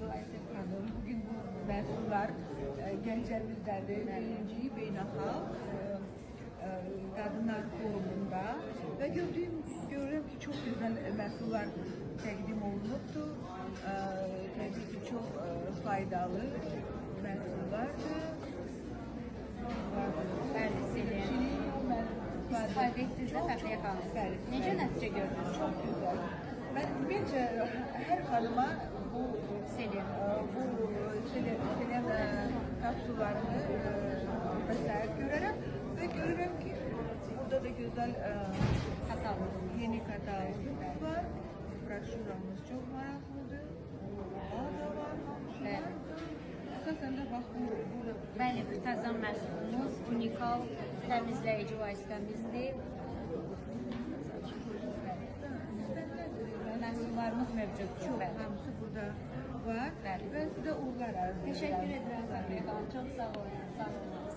Hanım, bugün bu məhsullar Gəncəmizdədir. Birinci beynəlxalq Qadınlar Forumunda və görürəm ki, çox gözəl məhsullar təqdim olunubdur. Təbii ki, çox faydalı məhsullardır. Bəli, Selin. İstifadə etdinizdə Fəxriyə xanım. Necə nəticə gördünüz? Çox gözəl. Məncə, hər xanıma bu Selin kapsullarını məsləhət görərəm və görürəm ki, burada da gözəl yeni katalogumuz var. Broşuramız çox maraqlıdır. Orada var, hamısı. Əsasən də bax, burada. Bəli, Qırtazan məhsulumuz unikal təmizləyici vasitəmizdir. Məhsullarımız mövcuddur. Çox, hamısı burada var. Bəli. Və sizə uğurlar arzu edirəm. Təşəkkür edirəm Fəxriyə xanım. Çox sağ olun. Sağ olun.